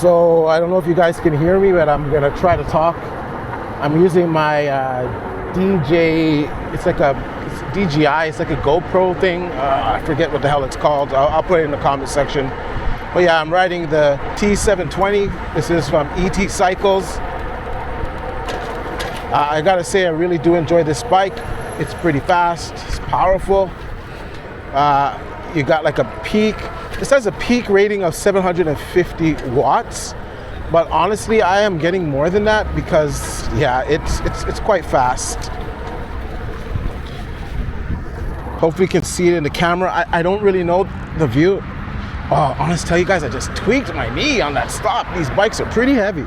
So I don't know if you guys can hear me, but I'm gonna try to talk. I'm using my it's DJI, it's like a GoPro thing. I forget what the hell it's called. I'll put it in the comment section. But yeah, I'm riding the T720. This is from ET Cycles. I gotta say, I really do enjoy this bike. It's pretty fast, it's powerful. You got like a peak. This has a peak rating of 750 watts, but honestly, I am getting more than that because, yeah, it's quite fast. Hopefully you can see it in the camera. I don't really know the view. Oh, honest tell you guys, I just tweaked my knee on that stop. These bikes are pretty heavy.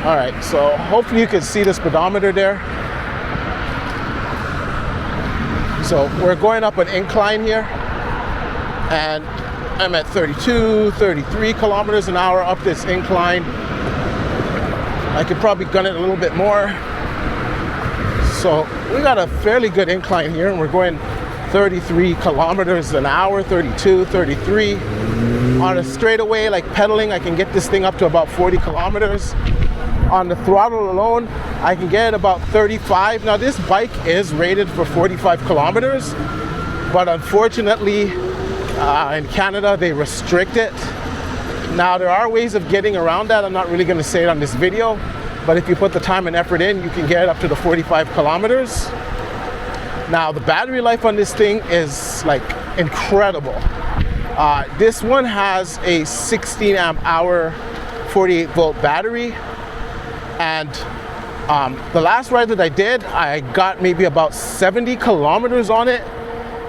All right, so hopefully you can see the speedometer there. So we're going up an incline here, and I'm at 32, 33 kilometers an hour up this incline. I could probably gun it a little bit more. So we got a fairly good incline here, and we're going 33 kilometers an hour, 32, 33. On a straightaway, like pedaling, I can get this thing up to about 40 kilometers. On the throttle alone, I can get about 35. Now this bike is rated for 45 kilometers, but unfortunately in Canada they restrict it. Now there are ways of getting around that. I'm not really going to say it on this video, but if you put the time and effort in, you can get up to the 45 kilometers. Now the battery life on this thing is like incredible. This one has a 16 amp hour 48 volt battery. And the last ride that I did, I got maybe about 70 kilometers on it.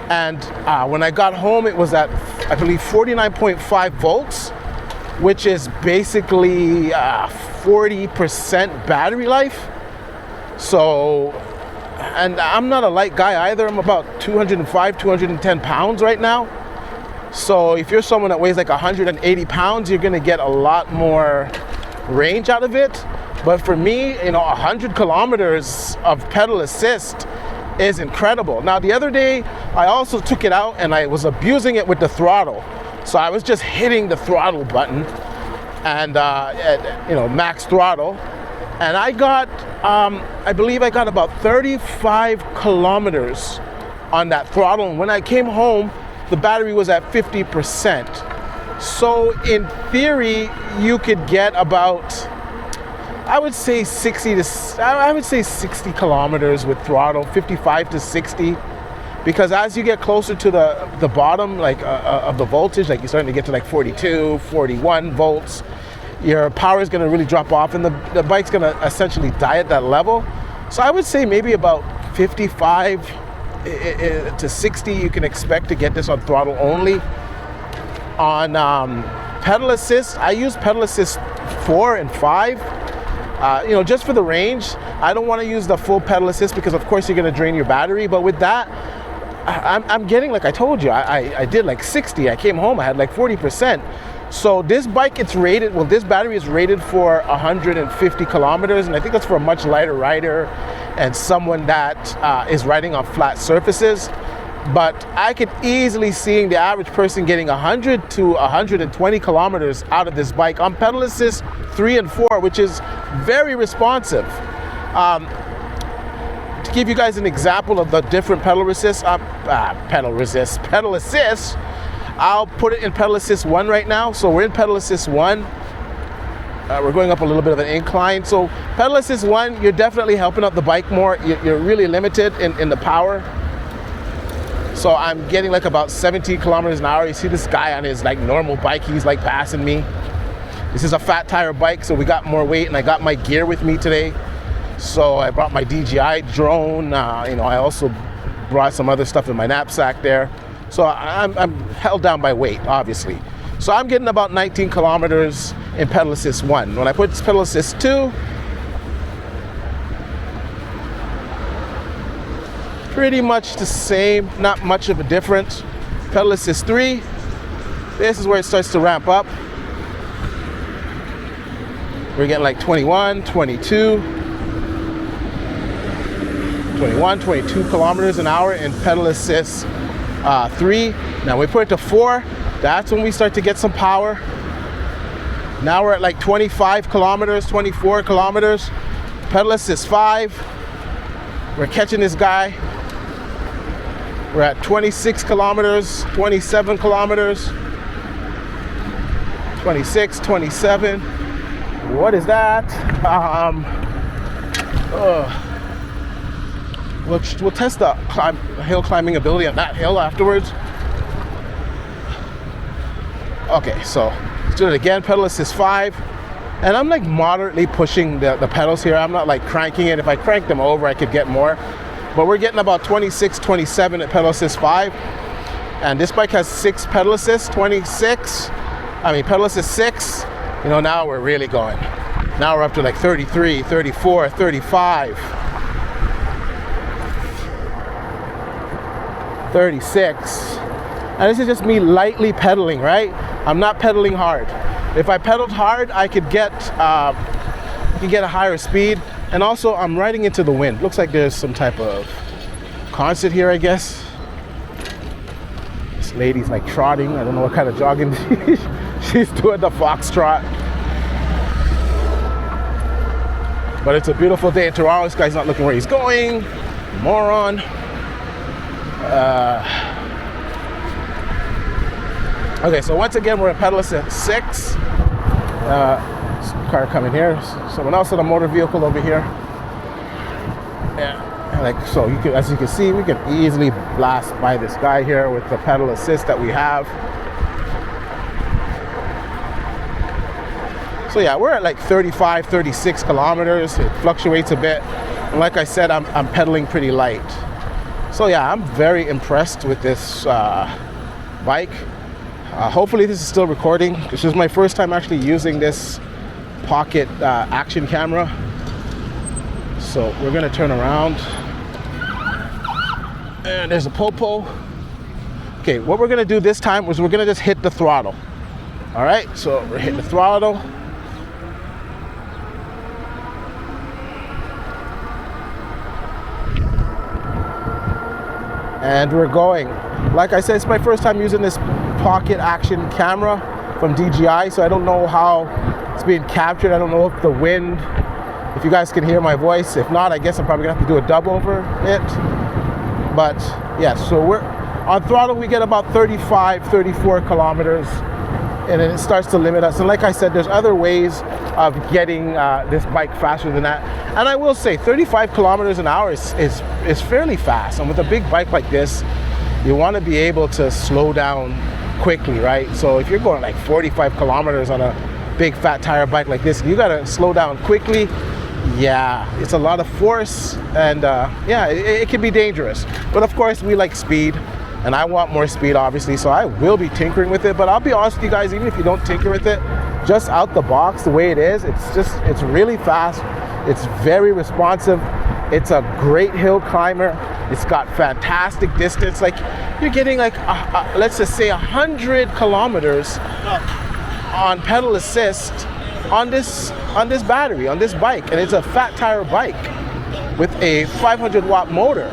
And when I got home, it was at, I believe, 49.5 volts, which is basically 40% battery life. So, and I'm not a light guy either. I'm about 205, 210 pounds right now. So if you're someone that weighs like 180 pounds, you're gonna get a lot more range out of it. But for me, 100 kilometers of pedal assist is incredible. Now, the other day, I also took it out and I was abusing it with the throttle. So I was just hitting the throttle button and, max throttle. And I got, I believe I got about 35 kilometers on that throttle. And when I came home, the battery was at 50%. So in theory, you could get about, I would say 60 kilometers with throttle, 55 to 60, because as you get closer to the bottom, like of the voltage, like you're starting to get to like 42, 41 volts, your power is going to really drop off, and the bike's going to essentially die at that level. So I would say maybe about 55 to 60 you can expect to get this on throttle only. On pedal assist, I use pedal assist 4 and 5. Just for the range. I don't want to use the full pedal assist because of course you're going to drain your battery, but with that, I'm getting, like I told you, I did like 60. I came home, I had like 40%. So this bike, this battery is rated for 150 kilometers, and I think that's for a much lighter rider and someone that is riding on flat surfaces. But I could easily see the average person getting 100 to 120 kilometers out of this bike on pedal assist 3 and 4, which is very responsive. To give you guys an example of the different pedal assist, I'll put it in pedal assist 1 right now. So we're in pedal assist 1. We're going up a little bit of an incline. So pedal assist 1, you're definitely helping out the bike more. You're really limited in the power. So I'm getting like about 17 kilometers an hour. You see this guy on his like normal bike, he's like passing me. This is a fat tire bike, so we got more weight, and I got my gear with me today. So I brought my DJI drone. I also brought some other stuff in my knapsack there. So I'm held down by weight, obviously. So I'm getting about 19 kilometers in pedal assist 1. When I put pedal assist 2, pretty much the same, not much of a difference. Pedal assist 3, this is where it starts to ramp up. We're getting like 21, 22 kilometers an hour in pedal assist 3. Now we put it to 4. That's when we start to get some power. Now we're at like 25 kilometers, 24 kilometers. Pedal assist 5. We're catching this guy. We're at 26 kilometers, 27 kilometers, 26, 27. What is that? We'll test the hill climbing ability on that hill afterwards. Okay, so let's do it again. Pedal assist 5. And I'm like moderately pushing the pedals here. I'm not like cranking it. If I crank them over, I could get more. But we're getting about 26, 27 at pedal assist 5. And this bike has 6 pedal assists, pedal assist 6. You know, now we're really going. Now we're up to like 33, 34, 35, 36. And this is just me lightly pedaling, right? I'm not pedaling hard. If I pedaled hard, I could get a higher speed. And also, I'm riding into the wind. Looks like there's some type of concert here, I guess. This lady's like trotting. I don't know what kind of jogging she's doing, the foxtrot. But it's a beautiful day in Toronto. This guy's not looking where he's going. Moron. Okay, so once again, we're at pedal assist 6. Car coming here. Someone else in a motor vehicle over here. Yeah, like so. As you can see, we can easily blast by this guy here with the pedal assist that we have. So yeah, we're at like 35, 36 kilometers. It fluctuates a bit. And like I said, I'm pedaling pretty light. So yeah, I'm very impressed with this bike. Hopefully this is still recording. This is my first time actually using this pocket action camera. So we're gonna turn around. And there's a popo. Okay, what we're gonna do this time is we're gonna just hit the throttle. All right, so we're hitting the throttle. And we're going. Like I said, it's my first time using this pocket action camera from DJI, so I don't know how it's being captured. I don't know if the wind, if you guys can hear my voice. If not, I guess I'm probably gonna have to do a dub over it. But yeah, so we're on throttle. We get about 35, 34 kilometers, and then it starts to limit us. And like I said, there's other ways of getting this bike faster than that. And I will say 35 kilometers an hour is fairly fast. And with a big bike like this, you want to be able to slow down quickly, right? So if you're going like 45 kilometers on a big fat tire bike like this, you got to slow down quickly. Yeah, it's a lot of force, and yeah, it can be dangerous. But of course, we like speed, and I want more speed, obviously, so I will be tinkering with it. But I'll be honest with you guys, even if you don't tinker with it, just out the box, the way it is, it's really fast. It's very responsive. It's a great hill climber. It's got fantastic distance. Like, you're getting like, let's just say 100 kilometers on pedal assist on this battery, on this bike. And it's a fat tire bike with a 500 watt motor.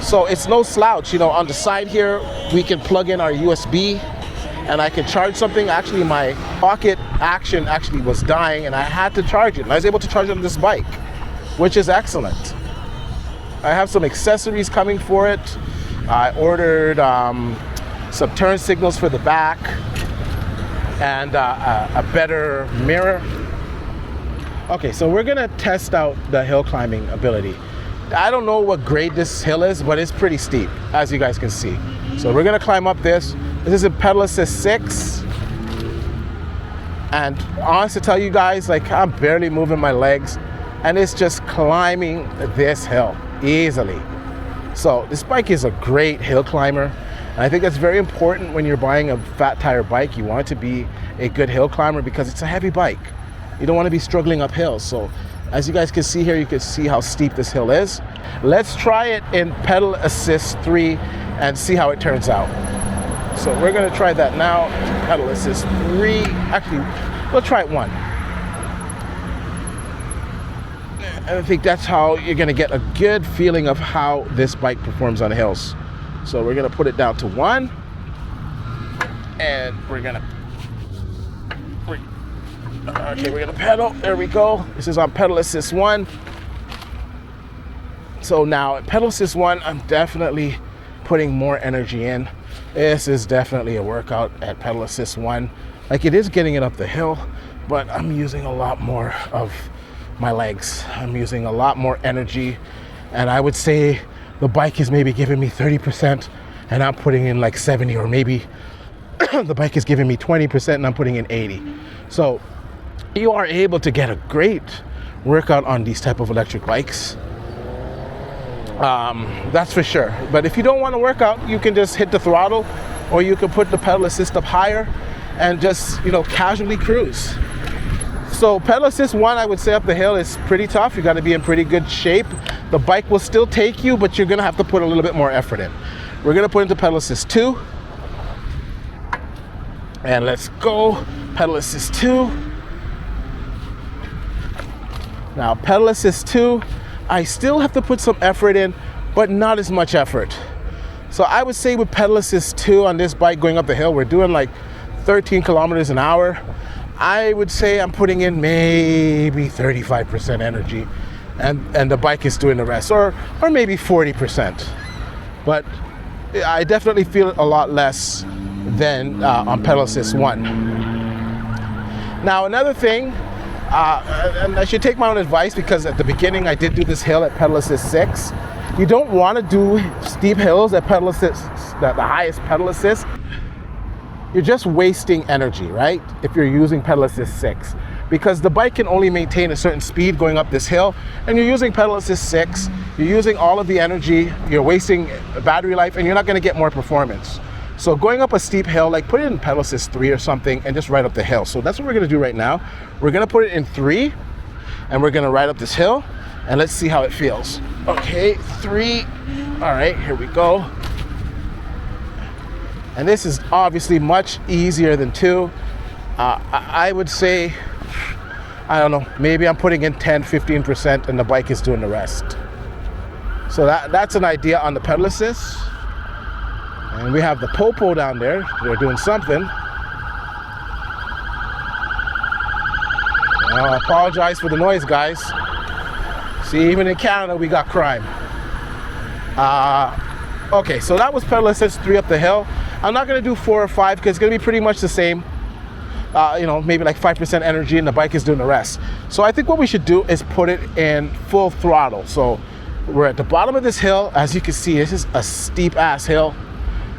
So it's no slouch. You know, on the side here, we can plug in our USB and I can charge something. Actually, my pocket action actually was dying and I had to charge it. And I was able to charge it on this bike, which is excellent. I have some accessories coming for it. I ordered some turn signals for the back and a better mirror. Okay, so we're gonna test out the hill climbing ability. I don't know what grade this hill is, but it's pretty steep, as you guys can see. So we're gonna climb up this. This is a pedal assist 6. And honest to tell you guys, like, I'm barely moving my legs and it's just climbing this hill easily. So this bike is a great hill climber. And I think that's very important when you're buying a fat tire bike. You want it to be a good hill climber because it's a heavy bike. You don't want to be struggling up hills. So as you guys can see here, you can see how steep this hill is. Let's try it in pedal assist 3 and see how it turns out. So we're gonna try that now. Pedal assist 3. Actually, we'll try it 1. And I think that's how you're gonna get a good feeling of how this bike performs on hills. So we're gonna put it down to 1. And we're gonna pedal. There we go. This is on pedal assist 1. So now at pedal assist 1, I'm definitely putting more energy in. This is definitely a workout at pedal assist 1. Like, it is getting it up the hill, but I'm using a lot more of my legs. I'm using a lot more energy, and I would say the bike is maybe giving me 30% and I'm putting in like 70, or maybe the bike is giving me 20% and I'm putting in 80. So you are able to get a great workout on these type of electric bikes. That's for sure. But if you don't want to work out, you can just hit the throttle, or you can put the pedal assist up higher and just, you know, casually cruise. So pedal assist 1, I would say up the hill is pretty tough. You got to be in pretty good shape. The bike will still take you, but you're going to have to put a little bit more effort in. We're going to put into pedal assist 2. And let's go. Pedal assist 2. Now pedal assist 2, I still have to put some effort in, but not as much effort. So I would say with pedal assist 2 on this bike going up the hill, we're doing like 13 kilometers an hour. I would say I'm putting in maybe 35% energy, and the bike is doing the rest, or maybe 40%. But I definitely feel it a lot less than on pedal assist 1. Now another thing, and I should take my own advice, because at the beginning I did do this hill at pedal assist 6. You don't want to do steep hills at pedal assist, the highest pedal assist. You're just wasting energy, right? If you're using pedal assist 6, because the bike can only maintain a certain speed going up this hill, and you're using pedal assist 6, you're using all of the energy, you're wasting battery life, and you're not going to get more performance. So going up a steep hill, like put it in pedal assist 3 or something and just ride up the hill. So that's what we're going to do right now. We're going to put it in 3, and we're going to ride up this hill, and let's see how it feels. Okay, 3. All right, here we go. And this is obviously much easier than 2. I would say, I don't know, maybe I'm putting in 10, 15% and the bike is doing the rest. So that's an idea on the pedal assist. And we have the popo down there. They're doing something. I apologize for the noise, guys. See, even in Canada, we got crime. Okay, so that was pedal assist 3 up the hill. I'm not going to do 4 or 5 because it's going to be pretty much the same. You know, maybe like 5% energy and the bike is doing the rest. So I think what we should do is put it in full throttle. So we're at the bottom of this hill. As you can see, this is a steep ass hill.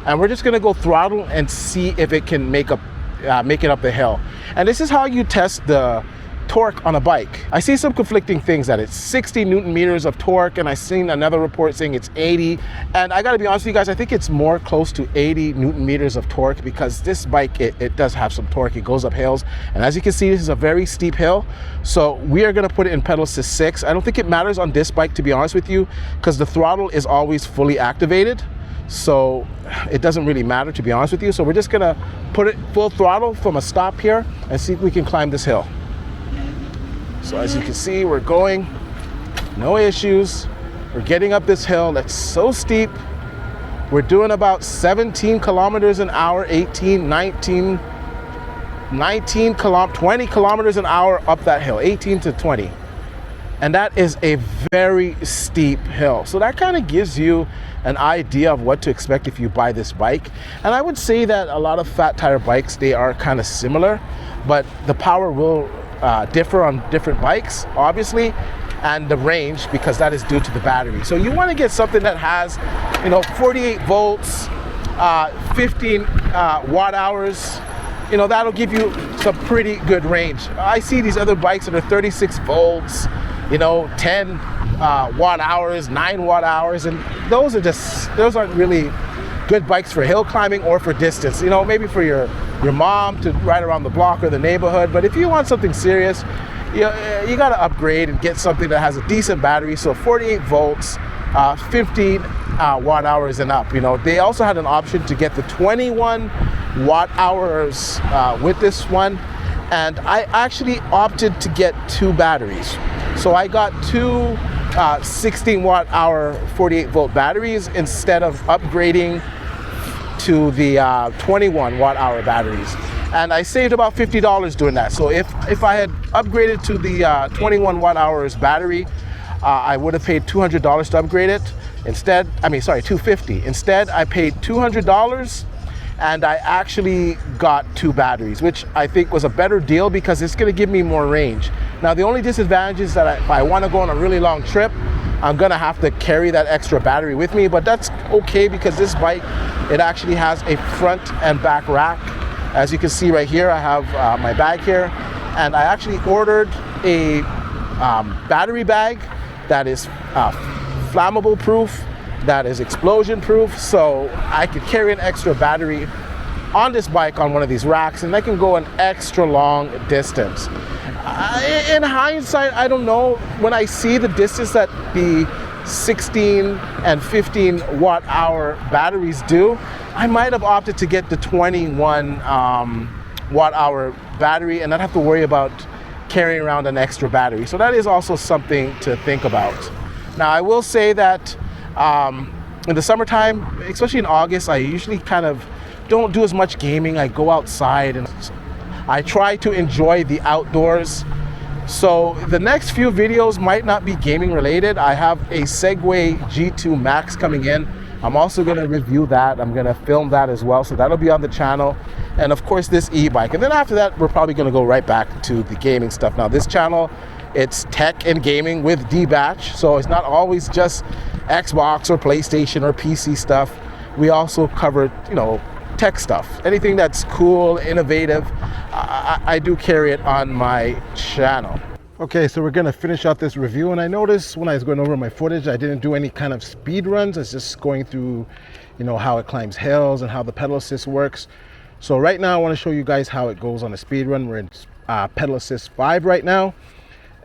And we're just going to go throttle and see if it can make it up the hill. And this is how you test the torque on a bike. I see some conflicting things, that it's 60 Newton meters of torque, and I've seen another report saying it's 80. And I gotta be honest with you guys, I think it's more close to 80 Newton meters of torque, because this bike, it does have some torque. It goes up hills. And as you can see, this is a very steep hill. So we are gonna put it in pedal assist 6. I don't think it matters on this bike, to be honest with you, because the throttle is always fully activated. So it doesn't really matter, to be honest with you. So we're just gonna put it full throttle from a stop here and see if we can climb this hill. So as you can see, we're going, no issues. We're getting up this hill that's so steep. We're doing about 17 kilometers an hour, 18, 19, 20 kilometers an hour up that hill, 18 to 20. And that is a very steep hill. So that kind of gives you an idea of what to expect if you buy this bike. And I would say that a lot of fat tire bikes, they are kind of similar, but the power will differ on different bikes, obviously, and the range, because that is due to the battery. So you want to get something that has, 48 volts, 15 watt hours. That'll give you some pretty good range. I see these other bikes that are 36 volts, 10 watt hours, 9 watt hours, and those aren't really good bikes for hill climbing or for distance. Maybe for your mom to ride around the block or the neighborhood. But if you want something serious, you got to upgrade and get something that has a decent battery. So 48 volts, 15 watt hours and up. They also had an option to get the 21 watt hours with this one, and I actually opted to get 2 batteries. So I got 2 16 watt hour 48 volt batteries instead of upgrading to the 21 watt hour batteries. And I saved about $50 doing that. So if I had upgraded to the 21 watt hours battery, I would have paid $200 to upgrade it. Instead, $250. Instead, I paid $200 and I actually got 2 batteries, which I think was a better deal because it's gonna give me more range. Now, the only disadvantage is that if I wanna go on a really long trip, I'm gonna have to carry that extra battery with me, but that's okay because this bike, it actually has a front and back rack. As you can see right here, I have my bag here, and I actually ordered a battery bag that is flammable proof, that is explosion proof, so I could carry an extra battery on this bike on one of these racks, and I can go an extra long distance. In hindsight, I don't know, when I see the distance that the 16 and 15 watt hour batteries do, I might have opted to get the 21 watt hour battery and not have to worry about carrying around an extra battery. So that is also something to think about. Now, I will say that in the summertime, especially in August, I usually kind of don't do as much gaming. I go outside and I try to enjoy the outdoors. So the next few videos might not be gaming related. I have a Segway G2 Max coming in. I'm also going to review that. I'm going to film that as well. So that'll be on the channel. And of course, this e-bike. And then after that, we're probably going to go right back to the gaming stuff. Now, this channel, it's tech and gaming with D-Batch. So it's not always just Xbox or PlayStation or PC stuff. We also cover, tech stuff. Anything that's cool, innovative, I do carry it on my channel. Okay, so we're gonna finish out this review, and I noticed when I was going over my footage, I didn't do any kind of speed runs. I was just going through, how it climbs hills and how the pedal assist works. So right now I want to show you guys how it goes on a speed run. We're in pedal assist 5 right now,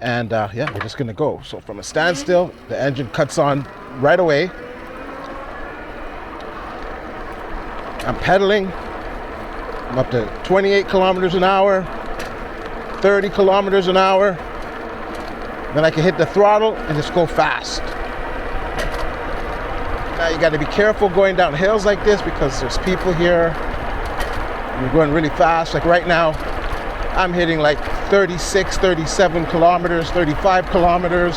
and yeah, we're just gonna go. So from a standstill, the engine cuts on right away. I'm pedaling. I'm up to 28 kilometers an hour, 30 kilometers an hour. Then I can hit the throttle and just go fast. Now you got to be careful going down hills like this because there's people here. You're going really fast. Like right now, I'm hitting like 36, 37 kilometers, 35 kilometers.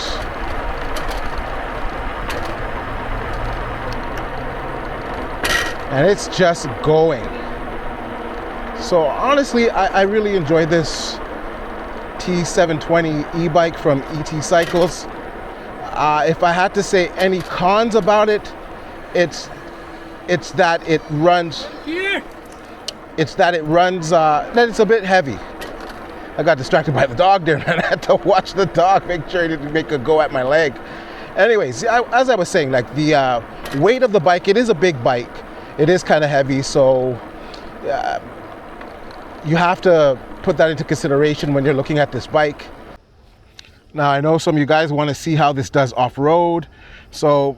And it's just going. So honestly, I really enjoy this T720 e-bike from ET Cycles. If I had to say any cons about it, it's that it runs. That it's a bit heavy. I got distracted by the dog there, and I had to watch the dog, make sure it didn't make a go at my leg. Anyways, as I was saying, like the weight of the bike, it is a big bike. It is kind of heavy, so you have to put that into consideration when you're looking at this bike. Now, I know some of you guys want to see how this does off-road. So,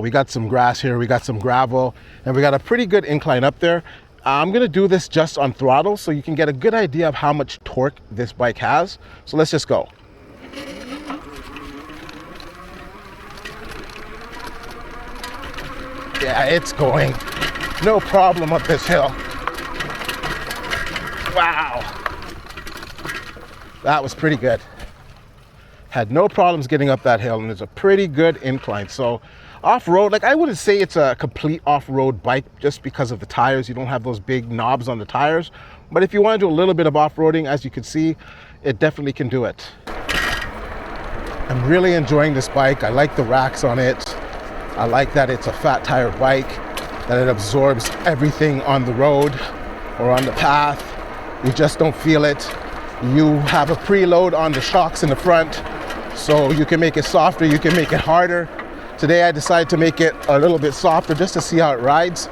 we got some grass here, we got some gravel, and we got a pretty good incline up there. I'm going to do this just on throttle so you can get a good idea of how much torque this bike has. So let's just go. Yeah, it's going. No problem up this hill. Wow. That was pretty good. Had no problems getting up that hill, and it's a pretty good incline. So off-road, like I wouldn't say it's a complete off-road bike just because of the tires. You don't have those big knobs on the tires. But if you want to do a little bit of off-roading, as you can see, it definitely can do it. I'm really enjoying this bike. I like the racks on it. I like that it's a fat tire bike, that it absorbs everything on the road or on the path. You just don't feel it. You have a preload on the shocks in the front, so you can make it softer, you can make it harder. Today I decided to make it a little bit softer just to see how it rides,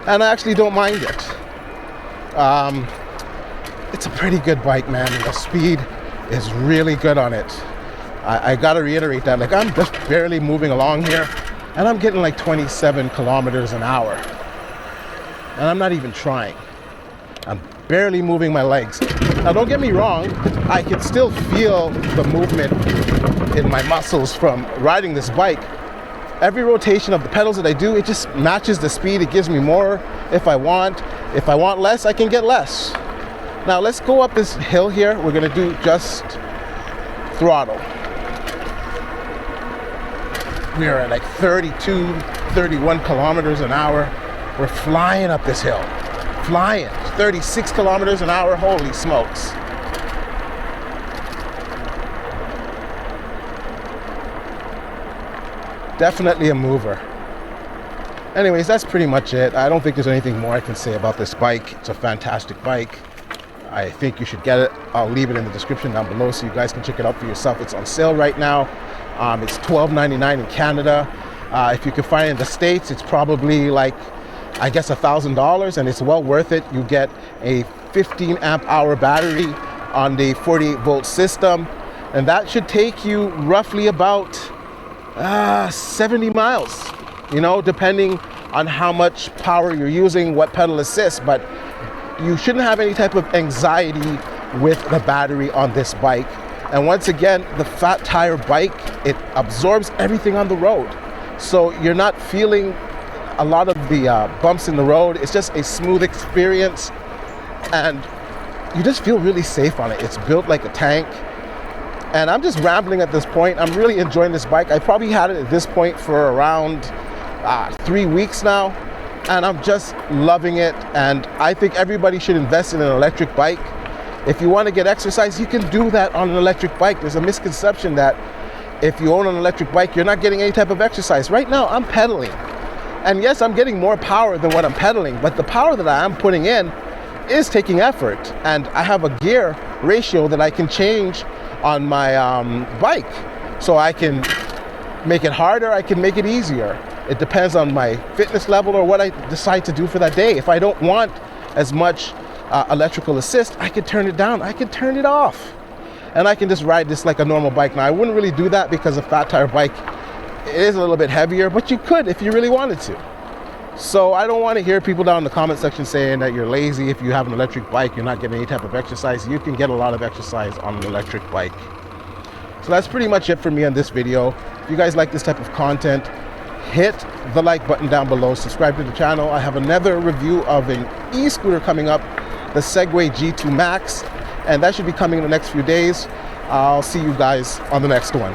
and I actually don't mind it. It's a pretty good bike, man. The speed is really good on it. I gotta reiterate that. Like, I'm just barely moving along here, and I'm getting like 27 kilometers an hour. And I'm not even trying. I'm barely moving my legs. Now, don't get me wrong, I can still feel the movement in my muscles from riding this bike, every rotation of the pedals that I do, it just matches the speed. It gives me more if I want. If I want less, I can get less. Now let's go up this hill here. We're gonna do just throttle. We are at like 32, 31 kilometers an hour. We're flying up this hill. Flying. 36 kilometers an hour. Holy smokes. Definitely a mover. Anyways, that's pretty much it. I don't think there's anything more I can say about this bike. It's a fantastic bike. I think you should get it. I'll leave it in the description down below so you guys can check it out for yourself. It's on sale right now. It's $12.99 in Canada. If you can find it in the States, it's probably like, I guess, $1,000, and it's well worth it. You get a 15 amp hour battery on the 48 volt system, and that should take you roughly about 70 miles, you know, depending on how much power you're using, what pedal assist. But you shouldn't have any type of anxiety with the battery on this bike. And once again, the Fat Tire bike, it absorbs everything on the road, so you're not feeling a lot of the bumps in the road. It's just a smooth experience, and you just feel really safe on it. It's built like a tank. And I'm just rambling at this point. I'm really enjoying this bike. I probably had it at this point for around 3 weeks now, and I'm just loving it. And I think everybody should invest in an electric bike. If you want to get exercise, you can do that on an electric bike. There's a misconception that if you own an electric bike, you're not getting any type of exercise. Right now, I'm pedaling. And yes, I'm getting more power than what I'm pedaling, but the power that I am putting in is taking effort. And I have a gear ratio that I can change on my bike. So I can make it harder, I can make it easier. It depends on my fitness level or what I decide to do for that day. If I don't want as much electrical assist, I can turn it down, I can turn it off. And I can just ride this like a normal bike. Now, I wouldn't really do that because a Fat Tire bike, it is a little bit heavier, but you could if you really wanted to. So I don't want to hear people down in the comment section saying that you're lazy. If you have an electric bike, you're not getting any type of exercise. You can get a lot of exercise on an electric bike. So that's pretty much it for me on this video. If you guys like this type of content, hit the like button down below, subscribe to the channel. I have another review of an e-scooter coming up, the Segway G2 Max, and that should be coming in the next few days. I'll see you guys on the next one.